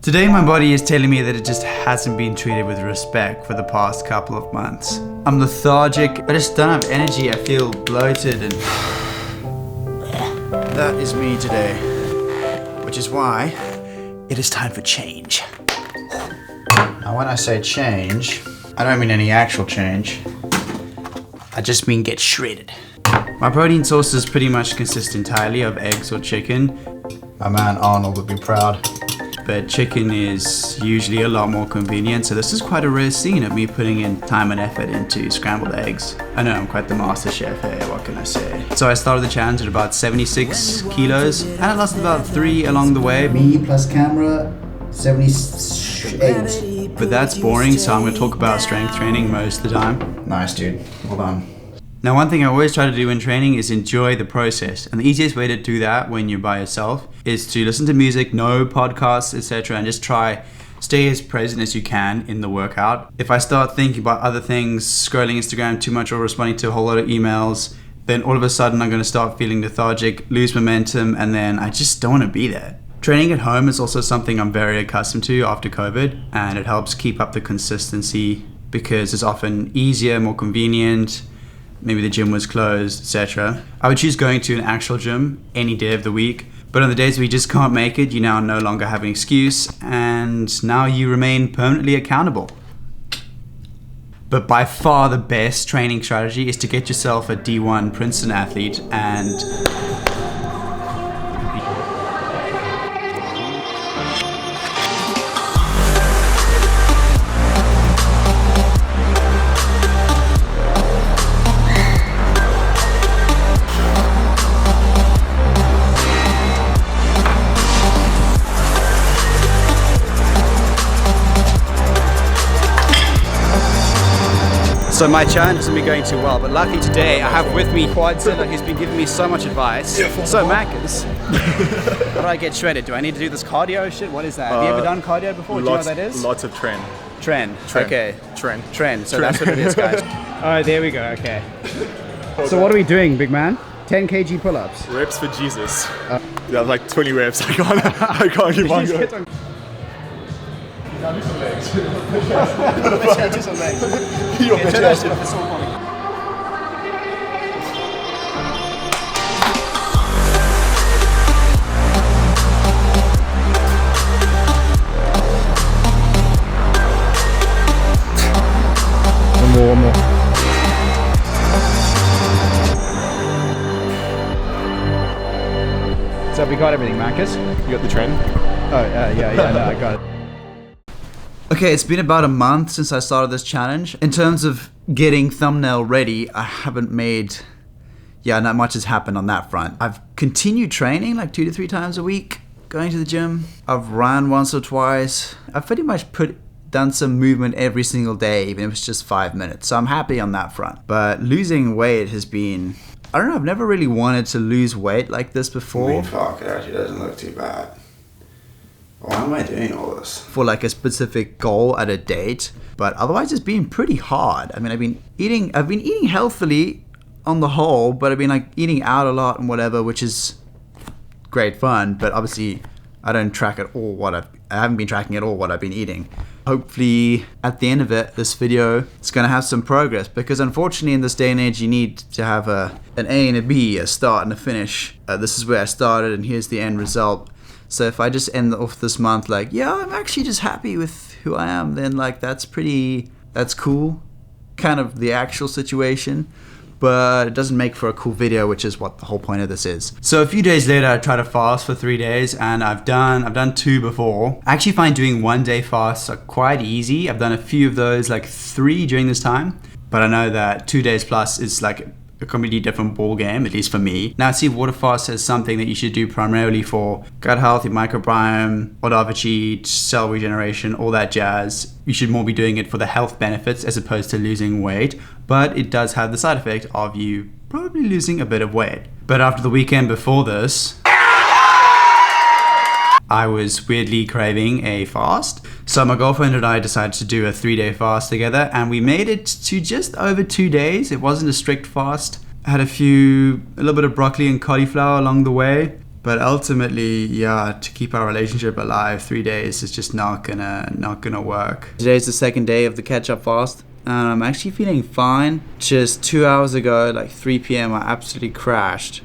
Today my body is telling me that it just hasn't been treated with respect for the past couple of months. I'm lethargic, I just don't have energy, I feel bloated and... That is me today. Which is why it is time for change. Now when I say change, I don't mean any actual change. I just mean get shredded. My protein sources pretty much consist entirely of eggs or chicken. My man Arnold would be proud. But chicken is usually a lot more convenient, so this is quite a rare scene of me putting in time and effort into scrambled eggs. I know I'm quite the master chef here, what can I say? So I started the challenge at about 76 kilos, and I lost about 3 along the way. Me plus camera, 78. But that's boring, so I'm going to talk about strength training most of the time. Nice, dude. Well done. Now, one thing I always try to do in training is enjoy the process. And the easiest way to do that when you're by yourself is to listen to music, no podcasts, etc. and just stay as present as you can in the workout. If I start thinking about other things, scrolling Instagram too much or responding to a whole lot of emails, then all of a sudden I'm going to start feeling lethargic, lose momentum, and then I just don't want to be there. Training at home is also something I'm very accustomed to after COVID, and it helps keep up the consistency because it's often easier, more convenient. Maybe the gym was closed, etc. I would choose going to an actual gym any day of the week, but on the days we just can't make it, you now no longer have an excuse, and now you remain permanently accountable. But by far the best training strategy is to get yourself a D1 Prinston athlete and so my challenge hasn't been going too well, but luckily today I have with me Quadzilla, who's been giving me so much advice. So Marcus, how do I get shredded? Do I need to do this cardio shit? What is that? Have you ever done cardio before? Do you know what that is? Lots of Tren. Tren. Okay. Tren. So Tren. That's what it is, guys. Alright, there we go, okay. So what are we doing, big man? 10 kg pull-ups. Reps for Jesus. Yeah, like 20 reps. I can't keep on going. Do some legs. Do some legs. One more. So we got everything, Marcus? You got the Tren? Oh, yeah, no, I got it. Okay, it's been about a month since I started this challenge. In terms of getting thumbnail ready, I haven't made, not much has happened on that front. I've continued training like 2 to 3 times a week, going to the gym. I've run once or twice. I've pretty much done some movement every single day, even if it's just 5 minutes. So I'm happy on that front. But losing weight has been, I don't know, I've never really wanted to lose weight like this before. I mean, fuck, it actually doesn't look too bad. Why am I doing all this? For like a specific goal at a date, but otherwise it's been pretty hard. I mean, I've been eating healthily on the whole, but I've been like eating out a lot and whatever, which is great fun, but obviously I don't track at all I haven't been tracking at all what I've been eating. Hopefully at the end of it, this video is going to have some progress, because unfortunately in this day and age you need to have an A and a B, a start and a finish. This is where I started and here's the end result. So if I just end off this month like, yeah, I'm actually just happy with who I am, then like that's cool, kind of the actual situation, but it doesn't make for a cool video, which is what the whole point of this is. So a few days later, I tried to fast for 3 days, and I've done 2 before. I actually find doing 1 day fasts are quite easy. I've done a few of those, like 3 during this time, but I know that 2 days plus is like a completely different ball game, at least for me. Now, see if water fast is something that you should do primarily for gut health, your microbiome, autophagy, cell regeneration, all that jazz. You should more be doing it for the health benefits as opposed to losing weight, but it does have the side effect of you probably losing a bit of weight. But after the weekend before this, I was weirdly craving a fast. So my girlfriend and I decided to do a 3-day fast together, and we made it to just over 2 days. It wasn't a strict fast. I had a little bit of broccoli and cauliflower along the way. But ultimately, yeah, to keep our relationship alive, 3 days is just not gonna work. Today's the second day of the catch-up fast, and I'm actually feeling fine. Just 2 hours ago, like 3 p.m, I absolutely crashed.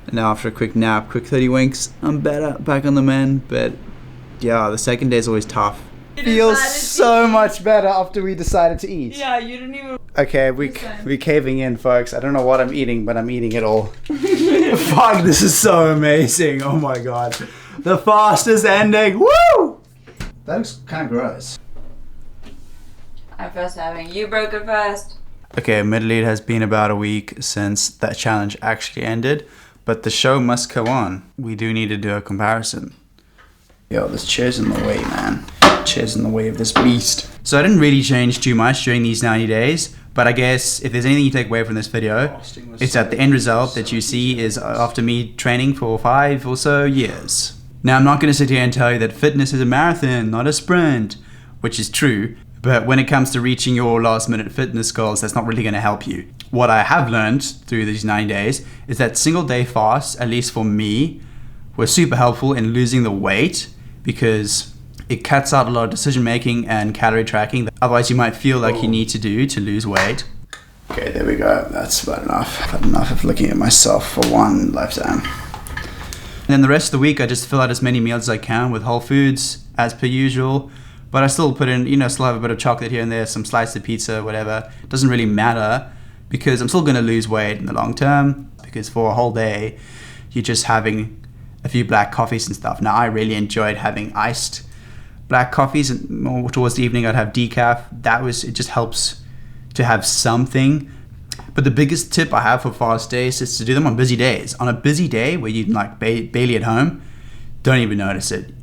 And now after a quick nap, quick 30 winks, I'm better, back on the mend. But yeah, the second day is always tough. Feels so much better after we decided to eat. Yeah, you didn't even... Okay, we caving in, folks. I don't know what I'm eating, but I'm eating it all. Fuck, this is so amazing. Oh my god. The fast is ending. Woo! That looks kind of gross. I'm first having. You broke it first. Okay, admittedly, it has been about a week since that challenge actually ended, but the show must go on. We do need to do a comparison. Yo, this chair's in the way, man. Chair's in the way of this beast. So I didn't really change too much during these 90 days, but I guess if there's anything you take away from this video, it's that the end result that you see is after me training for 5 or so years. Now, I'm not going to sit here and tell you that fitness is a marathon, not a sprint, which is true, but when it comes to reaching your last minute fitness goals, that's not really going to help you. What I have learned through these 90 days is that single day fasts, at least for me, were super helpful in losing the weight, because it cuts out a lot of decision making and calorie tracking that otherwise you might feel like you need to do to lose weight. Okay, there we go. That's about enough. I've had enough of looking at myself for one lifetime. And then the rest of the week, I just fill out as many meals as I can with whole foods as per usual. But I still put in, still have a bit of chocolate here and there, some slices of pizza, whatever. It doesn't really matter because I'm still going to lose weight in the long term, because for a whole day, you're just having a few black coffees and stuff. Now, I really enjoyed having iced black coffees, and more towards the evening I'd have decaf. It just helps to have something. But the biggest tip I have for fast days is to do them on busy days. On a busy day where you're like barely at home, don't even notice it.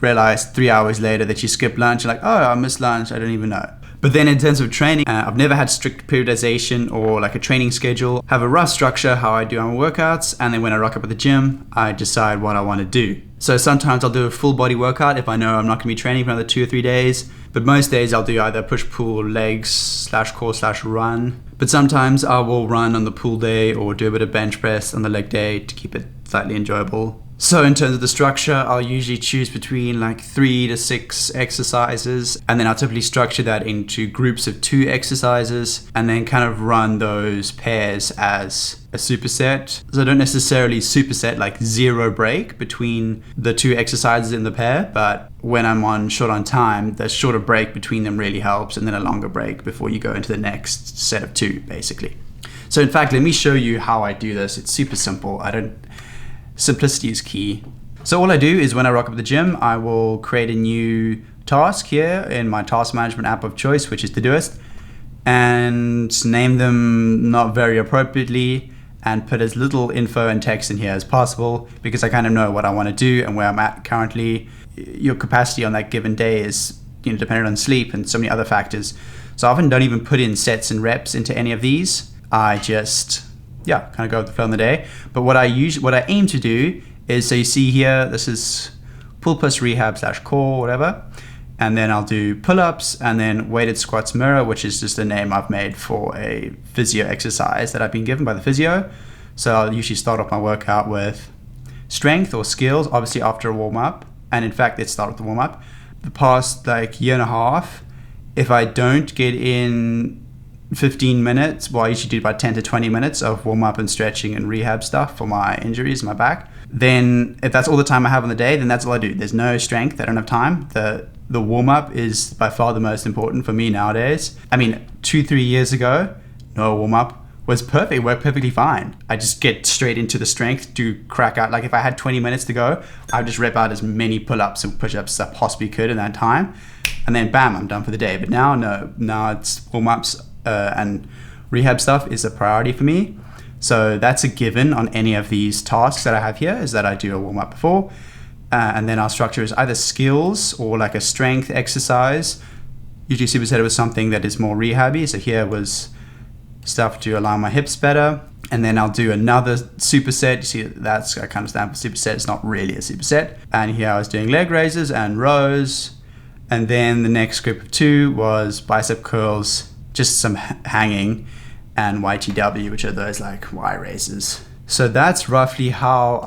Realize 3 hours later that you skip lunch, you're like, oh, I missed lunch, I don't even know. But then in terms of training, I've never had strict periodization or like a training schedule. Have a rough structure how I do my workouts, and then when I rock up at the gym, I decide what I want to do. So sometimes I'll do a full body workout if I know I'm not going to be training for another 2 or 3 days. But most days I'll do either push-pull, legs, /core, /run. But sometimes I will run on the pull day or do a bit of bench press on the leg day to keep it slightly enjoyable. So in terms of the structure, I'll usually choose between like 3 to 6 exercises, and then I'll typically structure that into groups of 2 exercises, and then kind of run those pairs as a superset. So I don't necessarily superset like 0 break between the 2 exercises in the pair, but when I'm short on time, the shorter break between them really helps, and then a longer break before you go into the next set of 2, basically. So in fact, let me show you how I do this. It's super simple. Simplicity is key. So all I do is when I rock up at the gym, I will create a new task here in my task management app of choice, which is Todoist, and name them not very appropriately and put as little info and text in here as possible, because I kind of know what I want to do and where I'm at currently. Your capacity on that given day is dependent on sleep and so many other factors. So I often don't even put in sets and reps into any of these. I just kind of go with the flow in the day. But what I aim to do is, so you see here, this is pull plus rehab /core, whatever. And then I'll do pull-ups and then weighted squats mirror, which is just a name I've made for a physio exercise that I've been given by the physio. So I'll usually start off my workout with strength or skills, obviously after a warm-up. And in fact, let's start with the warm-up. The past year and a half, if I don't get in 15 minutes, well, I usually do about 10 to 20 minutes of warm-up and stretching and rehab stuff for my injuries, my back. Then if that's all the time I have on the day, then that's all I do. There's no strength, I don't have time. The warm-up is by far the most important for me nowadays. I mean, 2-3 years ago, no warm-up was perfect, it worked perfectly fine. I just get straight into the strength to crack out. Like if I had 20 minutes to go, I would just rep out as many pull-ups and push-ups as I possibly could in that time. And then bam, I'm done for the day. But now, no, now it's warm-ups and rehab stuff is a priority for me. So that's a given on any of these tasks that I have here, is that I do a warm-up before. And then our structure is either skills or like a strength exercise, usually supersetted with something that is more rehabby. So here was stuff to align my hips better. And then I'll do another superset. You see, that's I kind of stand for superset. It's not really a superset. And here I was doing leg raises and rows. And then the next group of 2 was bicep curls, just some hanging, and YTW, which are those like Y raises. So that's roughly how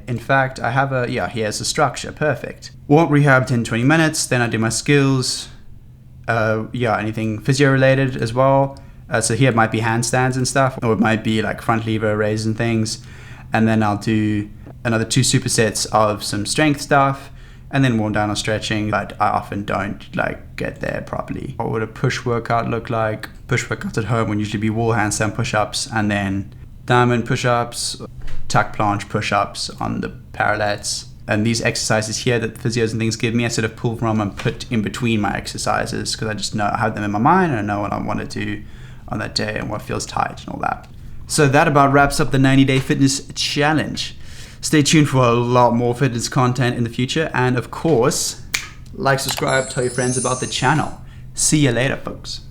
in fact, I have here's the structure, perfect. Walk rehab 10-20 minutes, then I do my skills, anything physio related as well. So here it might be handstands and stuff, or it might be like front lever raises and things. And then I'll do another 2 supersets of some strength stuff, and then warm down on stretching, but I often don't get there properly. What would a push workout look like? Push workouts at home would usually be wall handstand push-ups, and then diamond push-ups, tuck planche push-ups on the parallettes. And these exercises here that physios and things give me, I sort of pull from and put in between my exercises, because I just know I have them in my mind and I know what I want to do on that day and what feels tight and all that. So that about wraps up the 90-day fitness challenge. Stay tuned for a lot more fitness content in the future, and of course, like, subscribe, tell your friends about the channel. See you later, folks.